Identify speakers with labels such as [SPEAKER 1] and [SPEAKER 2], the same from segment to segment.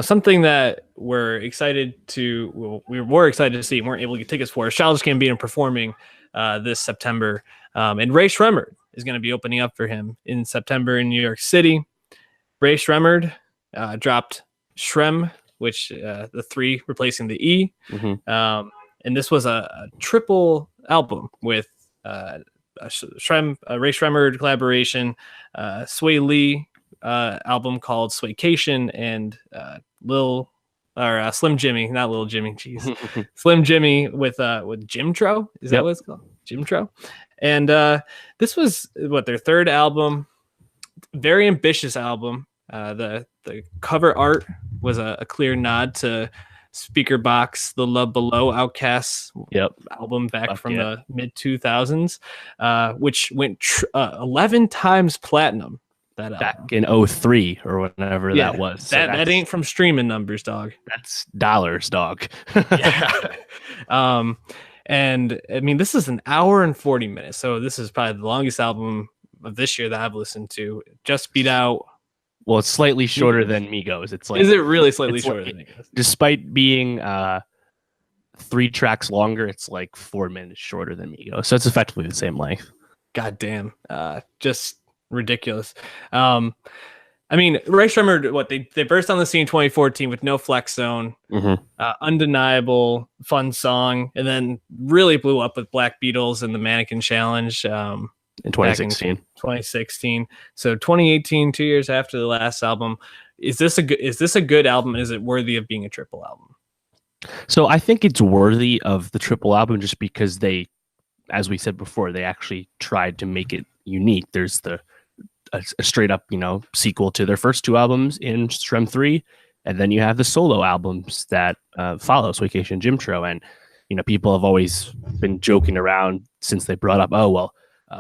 [SPEAKER 1] something that we were excited to see, weren't able to get tickets for, is Childish Gambino performing this September. And Rae Sremmurd is going to be opening up for him in September in New York City. Rae Sremmurd dropped Shrem, which the 3 replacing the E.
[SPEAKER 2] Mm-hmm.
[SPEAKER 1] And this was a triple album with Rae Sremmurd collaboration, Sway Lee album called Swaycation, and Slim Jimmy, not Little Jimmy, jeez, Slim Jimmy with Jim Tro. Is that what it's called? Jim Tro. And this was their 3rd album. Very ambitious album. The cover art was a clear nod to Speaker Box, The Love Below Outcasts album back from the mid 2000s, which went 11 times platinum. That
[SPEAKER 2] back in 2003 or whatever that was.
[SPEAKER 1] So that ain't from streaming numbers, dog.
[SPEAKER 2] That's dollars, dog.
[SPEAKER 1] And I mean, this is an hour and 40 minutes. So this is probably the longest album of this year that I've listened to. Just beat out.
[SPEAKER 2] Well, it's slightly shorter than Migos. It's like,
[SPEAKER 1] is it really slightly shorter than Migos?
[SPEAKER 2] Despite being 3 tracks longer, it's like 4 minutes shorter than Migos. So it's effectively the same length.
[SPEAKER 1] God damn. Just ridiculous. I mean, Rae Sremmurd, they burst on the scene in 2014 with No Flex Zone, undeniable, fun song, and then really blew up with Black Beatles and the Mannequin Challenge
[SPEAKER 2] in 2016.
[SPEAKER 1] 2016. So 2018, 2 years after the last album. Is this a good album? Is it worthy of being a triple album?
[SPEAKER 2] So I think it's worthy of the triple album just because they, as we said before, they actually tried to make it unique. There's a straight up, sequel to their first 2 albums in Shrem 3, and then you have the solo albums that follow, Swaycation and Jim Tro. And people have always been joking around since they brought up,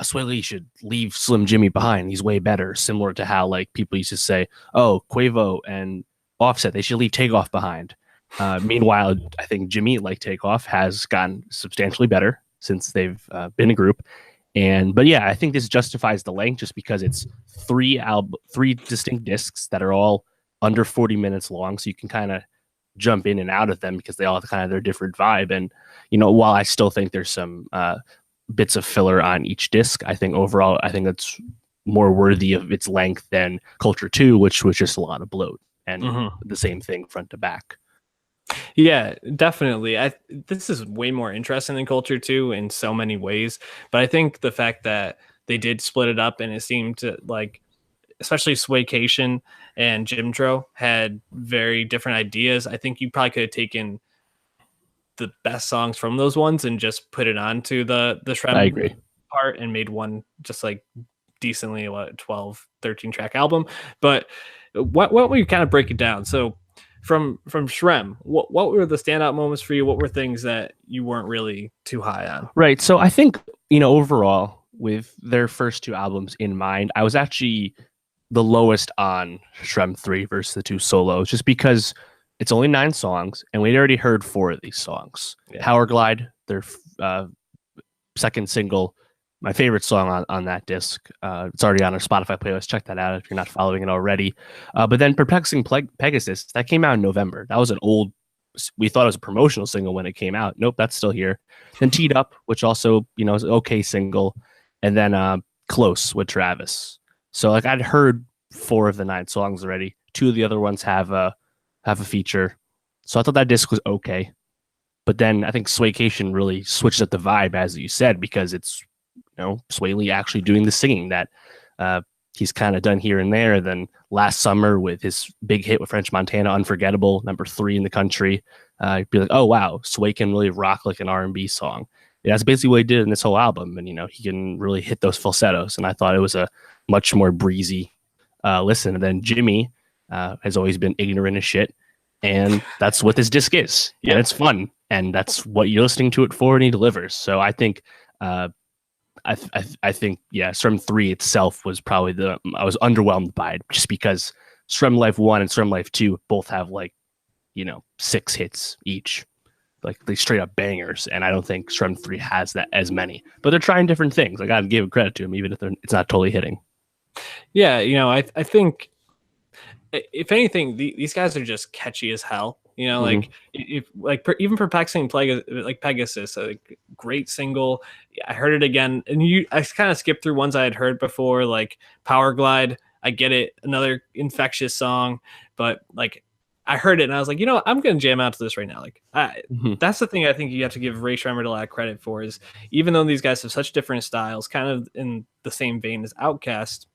[SPEAKER 2] Sway Lee should leave Slim Jimmy behind. He's way better. Similar to how people used to say, Quavo and Offset, they should leave Takeoff behind. Meanwhile, I think Jimmy, like Takeoff, has gotten substantially better since they've been a group. But yeah, I think this justifies the length just because it's 3 distinct discs that are all under 40 minutes long. So you can kind of jump in and out of them because they all have kind of their different vibe. And, while I still think there's some bits of filler on each disc, I think overall, that's more worthy of its length than Culture 2, which was just a lot of bloat and the same thing front to back.
[SPEAKER 1] Yeah, definitely. This is way more interesting than Culture 2 in so many ways. But I think the fact that they did split it up and it seemed to especially Swaycation and Jim Tro had very different ideas. I think you probably could have taken the best songs from those ones and just put it onto the Shrem part and made one just decently 12, 13 track album. But what will you kind of break it down? So from Shrem, what were the standout moments for you? What were things that you weren't really too high on?
[SPEAKER 2] Right. So I think, overall, with their first 2 albums in mind, I was actually the lowest on Shrem 3 versus the 2 solos, just because it's only 9 songs, and we'd already heard 4 of these songs. Yeah. Power Glide, their second single, my favorite song on that disc. It's already on our Spotify playlist. Check that out if you're not following it already. But then Perplexing Pegasus, that came out in November. That was we thought it was a promotional single when it came out. Nope, that's still here. Then Teed Up, which also, is an okay single. And then Close with Travis. So I'd heard 4 of the 9 songs already. 2 of the other ones have a feature. So I thought that disc was okay. But then I think Swaycation really switched up the vibe, as you said, because it's, Sway Lee actually doing the singing that he's kind of done here and there. Then last summer with his big hit with French Montana, Unforgettable, number 3 in the country, you'd be like, oh, wow, Sway can really rock like an R&B song. Yeah, that's basically what he did in this whole album. And, he can really hit those falsettos. And I thought it was a much more breezy listen. And then Jimmy has always been ignorant as shit. And that's what this disc is. Yeah. And it's fun. And that's what you're listening to it for, and he delivers. So I think I think, Shrem 3 itself was probably I was underwhelmed by it just because Shrem Life 1 and Shrem Life 2 both have 6 hits each, they straight up bangers. And I don't think Shrem 3 has that as many, but they're trying different things. I got to give credit to them, even if it's not totally hitting.
[SPEAKER 1] Yeah. I think if anything, these guys are just catchy as hell. You know,
[SPEAKER 2] Hmm.
[SPEAKER 1] like if like even perplexing like Pegasus, a great single. I heard it again, and I kind of skipped through ones I had heard before, like Power Glide. I get it, another infectious song, but like I heard it and I was like, I'm gonna jam out to this right now. Like
[SPEAKER 2] Hmm.
[SPEAKER 1] that's the thing I think you have to give Rae Sremmurd a lot of credit for is even though these guys have such different styles, kind of in the same vein as Outkast,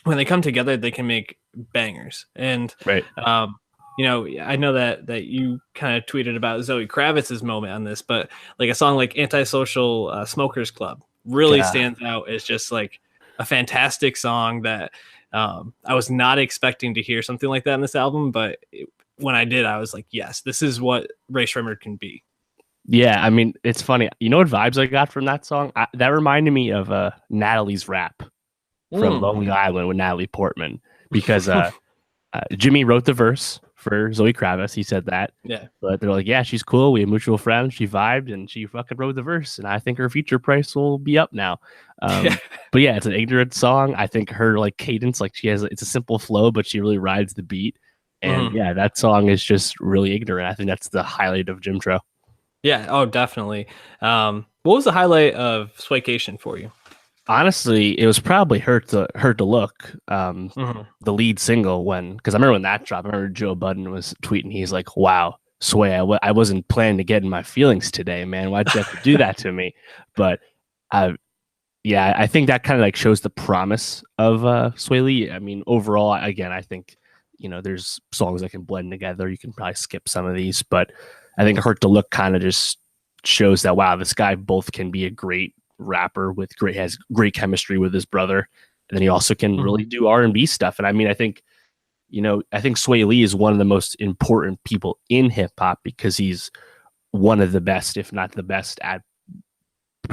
[SPEAKER 1] when they come together, they can make bangers. And
[SPEAKER 2] Right.
[SPEAKER 1] um, I know that you kind of tweeted about Zoe Kravitz's moment on this, but like a song like "Antisocial Smokers Club" really
[SPEAKER 2] God.
[SPEAKER 1] stands out as just like a fantastic song that I was not expecting to hear something like that in this album, but when I did, I was like, yes, this is what Rae Sremmurd can be.
[SPEAKER 2] Yeah, I mean, it's funny. You know what vibes I got from that song? That reminded me of Natalie's rap from
[SPEAKER 1] Mm.
[SPEAKER 2] Lonely Island with Natalie Portman because Jimmy wrote the verse for Zoe Kravitz. He said that,
[SPEAKER 1] Yeah.
[SPEAKER 2] but they're like, yeah, she's cool. We have mutual friends. She vibed and she fucking wrote the verse. And I think her future price will be up now.
[SPEAKER 1] Yeah.
[SPEAKER 2] But yeah, it's an ignorant song. I think her like cadence, like it's a simple flow, but she really rides the beat. And
[SPEAKER 1] Mhm.
[SPEAKER 2] yeah, that song is just really ignorant. I think that's the highlight of Jimtro.
[SPEAKER 1] Yeah. Oh, definitely. What was the highlight of Swaycation for you?
[SPEAKER 2] Honestly, it was probably Hurt to Look,
[SPEAKER 1] Mhm.
[SPEAKER 2] the lead single when because I remember when that dropped. I remember Joe Budden was tweeting. He's like, "Wow, Sway, I wasn't planning to get in my feelings today, man. Why'd you have to do that to me?" But yeah, I think that kind of like shows the promise of Sway Lee. I mean, overall, again, I think there's songs that can blend together. You can probably skip some of these, but I think Hurt to Look kind of just shows that wow, this guy both can be a great rapper with has great chemistry with his brother, and then he also can
[SPEAKER 1] Mhm.
[SPEAKER 2] really do R&B stuff. And I mean, I think Sway Lee is one of the most important people in hip hop because he's one of the best, if not the best, at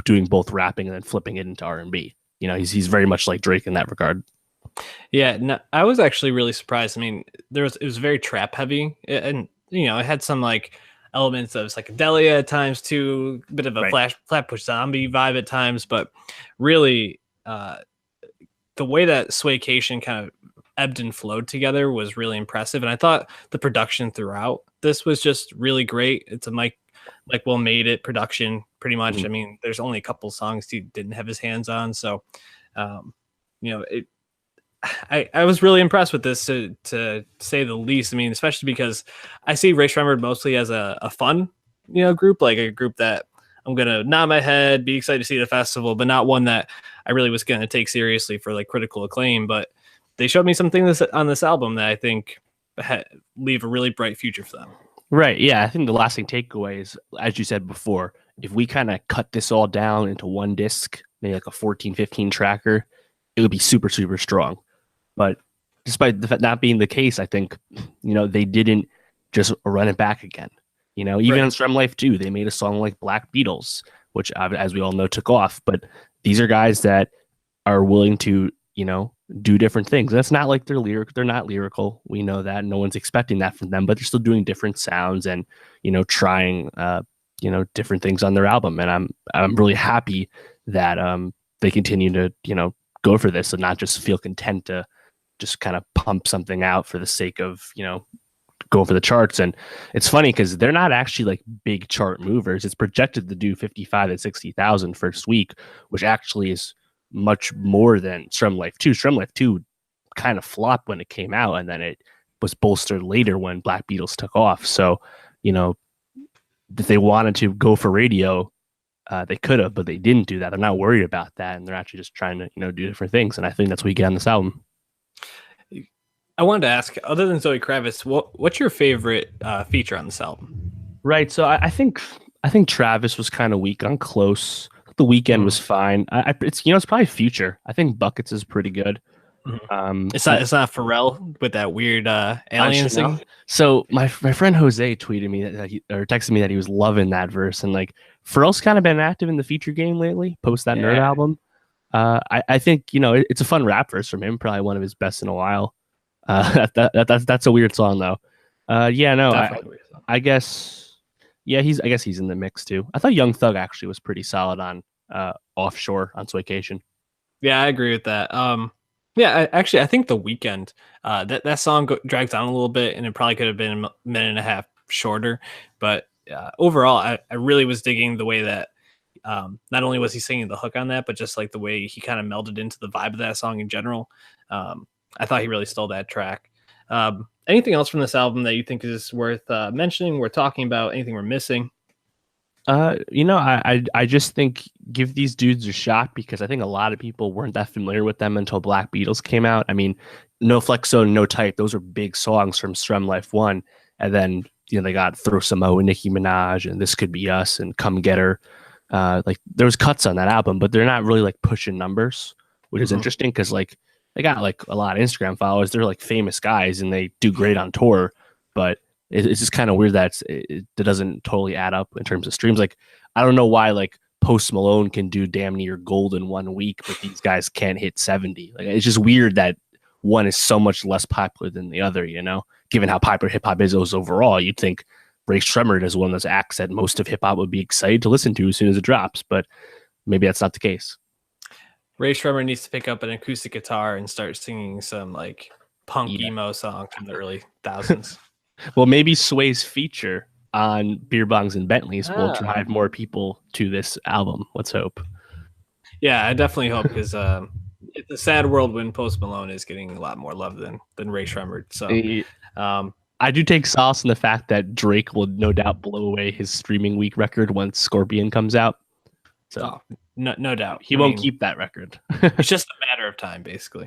[SPEAKER 2] doing both rapping and then flipping it into R&B. He's very much like Drake in that regard.
[SPEAKER 1] Yeah, no, I was actually really surprised. I mean, it was very trap heavy, and it had some like elements of psychedelia at times too, a bit of a
[SPEAKER 2] Right.
[SPEAKER 1] flatbush zombie vibe at times, but really, the way that Swaycation kind of ebbed and flowed together was really impressive, and I thought the production throughout this was just really great. It's a Mike Will made it production pretty much. I
[SPEAKER 2] Mhm.
[SPEAKER 1] mean, there's only a couple songs he didn't have his hands on, so um, it I was really impressed with this to say the least. I mean, especially because I see Rae Sremmurd mostly as a fun, group, like a group that I'm gonna nod my head, be excited to see at a festival, but not one that I really was gonna take seriously for like critical acclaim. But they showed me something on this album that I think leave a really bright future for them.
[SPEAKER 2] Right. Yeah. I think the lasting takeaway is, as you said before, if we kind of cut this all down into one disc, maybe like a 14, 15 tracker, it would be super, super strong. But despite not being the case, I think, they didn't just run it back again. Even
[SPEAKER 1] Right.
[SPEAKER 2] on Strem Life 2, they made a song like Black Beatles, which, as we all know, took off. But these are guys that are willing to, do different things. That's not like they're not lyrical. We know that. No one's expecting that from them, but they're still doing different sounds and, trying, different things on their album. And I'm really happy that they continue to, go for this and not just feel content to just kind of pump something out for the sake of, going for the charts. And it's funny because they're not actually like big chart movers. It's projected to do 55 and 60,000 first week, which actually is much more than Strum Life 2. Strum Life 2 kind of flopped when it came out, and then it was bolstered later when Black Beatles took off. So, you know, if they wanted to go for radio, they could have, but they didn't do that. They're not worried about that, and they're actually just trying to, do different things. And I think that's what you get on this album.
[SPEAKER 1] I wanted to ask, other than Zoe Kravitz, what's your favorite feature on this album?
[SPEAKER 2] Right. So I think Travis was kind of weak on Close. The Weekend
[SPEAKER 1] Mm.
[SPEAKER 2] was fine. It's probably Future. I think Buckets is pretty good.
[SPEAKER 1] Mhm.
[SPEAKER 2] Um,
[SPEAKER 1] It's not Pharrell with that weird
[SPEAKER 2] on
[SPEAKER 1] alien
[SPEAKER 2] Chanel.
[SPEAKER 1] singing.
[SPEAKER 2] So my friend Jose tweeted me that he or texted me that he was loving that verse, and like Pharrell's kind of been active in the feature game lately. Post that Nerd
[SPEAKER 1] Yeah,
[SPEAKER 2] album. I think it's a fun rap verse from him. Probably one of his best in a while. That's a weird song though. Yeah, no,
[SPEAKER 1] definitely.
[SPEAKER 2] I guess I guess he's in the mix too. I thought Young Thug actually was pretty solid on Offshore on Swaycation.
[SPEAKER 1] Yeah, I agree with that. Yeah, I think The Weeknd, that song drags on a little bit, and it probably could have been a minute and a half shorter. But overall, I really was digging the way that not only was he singing the hook on that, but just like the way he kind of melded into the vibe of that song in general. I thought he really stole that track. Anything else from this album that you think is worth mentioning, worth talking about? Anything we're missing?
[SPEAKER 2] I just think give these dudes a shot because I think a lot of people weren't that familiar with them until Black Beatles came out. I mean, No Flex Zone, No Type, those are big songs from Strem Life One, and then they got Throw Some Mo and Nicki Minaj and This Could Be Us and Come Get Her. Like there was cuts on that album, but they're not really like pushing numbers, which is interesting because like they got like a lot of Instagram followers. They're like famous guys and they do great on tour, but it's just kind of weird that it doesn't totally add up in terms of streams. Like, I don't know why like Post Malone can do damn near gold in 1 week, but these guys can't hit 70. Like, it's just weird that one is so much less popular than the other, given how popular hip hop is overall. You'd think Rae Sremmurd is one of those acts that most of hip hop would be excited to listen to as soon as it drops, but maybe that's not the case.
[SPEAKER 1] Rae Sremmurd needs to pick up an acoustic guitar and start singing some like punk emo song from the early thousands.
[SPEAKER 2] Well, maybe Sway's feature on Beer Bongs and Bentleys will drive more people to this album. Let's hope.
[SPEAKER 1] Yeah, I definitely hope because it's a sad world when Post Malone is getting a lot more love than Rae Sremmurd. So
[SPEAKER 2] I do take solace in the fact that Drake will no doubt blow away his streaming week record once Scorpion comes out. So
[SPEAKER 1] no doubt
[SPEAKER 2] he won't keep that record.
[SPEAKER 1] It's just a matter of time, basically.